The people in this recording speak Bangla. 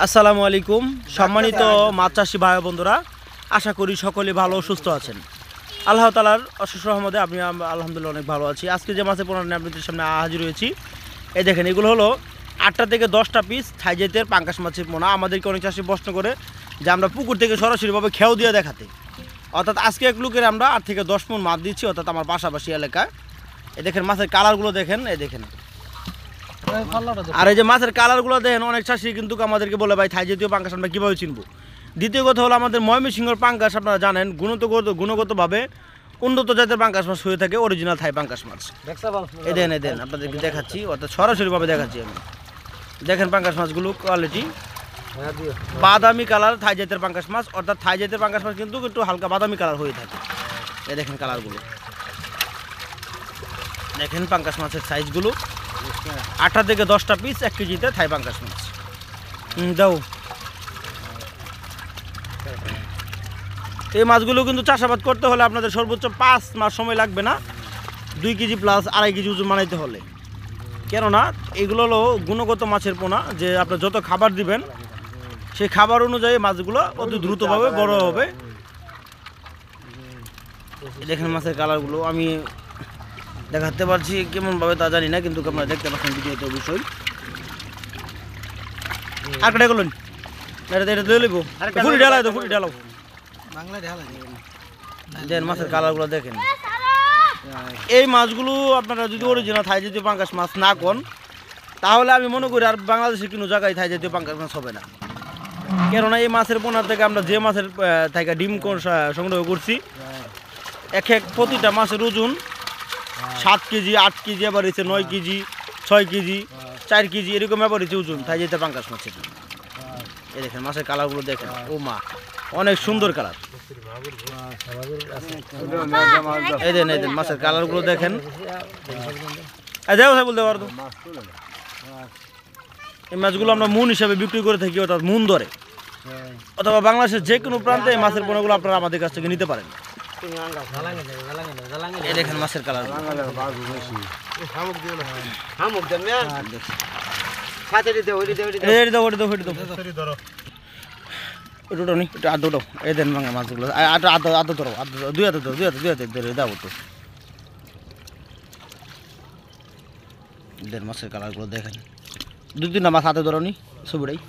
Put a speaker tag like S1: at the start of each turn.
S1: আসসালামু আলাইকুম সম্মানিত মাছ চাষি ভাই বন্ধুরা, আশা করি সকলে ভালো ও সুস্থ আছেন। আল্লাহ তাআলার অশেষ রহমতে আমি আলহামদুলিল্লাহ অনেক ভালো আছি। আজকে যে মাছের পোনা নিয়ে আপনাদের সামনে হাজির হয়েছি, এই দেখেন এগুলো হলো 8টা থেকে 10টা পিস থাই জাতের পাঙ্গাস মাছের পোনা। আমাদেরকে অনেক চাষি প্রশ্ন করে যে আমরা পুকুর থেকে সরাসরিভাবে খেও দিয়ে দেখাতে, অর্থাৎ আজকে এক লোকের আমরা 8 থেকে 10 মণ মাছ দিচ্ছি, অর্থাৎ আমার পাশাপাশি এলাকায়। এই দেখেন মাছের কালারগুলো দেখেন, এই দেখেন। আর এই যে মাছের কালারগুলো দেখেন, অনেক চাষি কিন্তু আমাদেরকে বলে ভাই থাই জাতীয় পাঙ্গাস আমরা কীভাবে চিনবো। দ্বিতীয় কথা হলো আমাদের ময়মনসিংহের পাঙ্গাস আপনারা জানেন গুণগতভাবে উন্নত জাতের পাঙ্গাস মাছ হয়ে থাকে, অরিজিনাল থাই পাঙ্গাস মাছ। এই দেন আপনাদেরকে দেখাচ্ছি, অর্থাৎ সরাসরিভাবে দেখাচ্ছি আমি। দেখেন পাঙ্গাস মাছগুলো কোয়ালিটি বাদামি কালার থাই জাতের পাঙ্গাস মাছ, অর্থাৎ থাই জাতের পাঙ্গাস মাছ কিন্তু একটু হালকা বাদামি কালার হয়ে থাকে। এই দেখেন কালারগুলো, দেখেন পাঙ্গাস মাছের সাইজগুলো 8টা থেকে 10টা পিস 1 কেজিতে থাই পাঙ্গাস মাছ। দাও এই মাছগুলো কিন্তু চাষাবাদ করতে হলে আপনাদের সর্বোচ্চ 5 মাস সময় লাগবে না, 2 কেজি প্লাস 2.5 কেজি ওজন বানাইতে হলে। কেননা এগুলো হলো গুণগত মাছের পোনা, যে আপনি যত খাবার দিবেন সেই খাবার অনুযায়ী মাছগুলো অতি দ্রুতভাবে বড় হবে। দেখেন মাছের কালারগুলো আমি দেখাতে পারছি কেমনভাবে তা জানি না, কিন্তু আপনারা দেখতে পাচ্ছেন ভিডিওতে অবশ্যই। আর কেটে গেলেন এটা দিয়ে লিখবো, ফুটি ঢালাই তো, ফুটি ঢালাও দেন। মাছের কালারগুলো দেখেন। এই মাছগুলো আপনারা যদি অরিজিনাল থাই জাতীয় পাঙ্গাস মাছ না কোন, তাহলে আমি মনে করি আর বাংলাদেশে কোনো জায়গায় থাই জাতীয় পাঙ্গাস মাছ হবে না। কেননা এই মাছের পোনার থেকে আমরা যে মাছের থেকে ডিম সংগ্রহ করছি, এক প্রতিটা মাছের ওজন 7 কেজি, 8 কেজি, আবার হচ্ছে 9 কেজি, 6 কেজি, 4 কেজি, এরকম ব্যাপার হচ্ছে ওজন থাই জাতীয় পাঙ্গাস মাছের। এই দেখেন মাছের কালারগুলো দেখেন, ও মা অনেক সুন্দর কালার। এই দেন মাছের কালারগুলো দেখেন। বলতে পারতো এই মাছগুলো আমরা মুন হিসাবে বিক্রি করে থাকি, অর্থাৎ মুন ধরে, অথবা বাংলাদেশের যে কোনো প্রান্তে এই মাছের পোনাগুলো আপনারা আমাদের কাছ থেকে নিতে পারেন। এই দেখেন মাছের কালার, এই দেন মাছগুলো আদো ধরো, দুই হাতে ধরে দাও তো। দেন মাছের কালারগুলো দেখেন, 2-3টা মাছ হাতে ধরো নি ছবিটাই।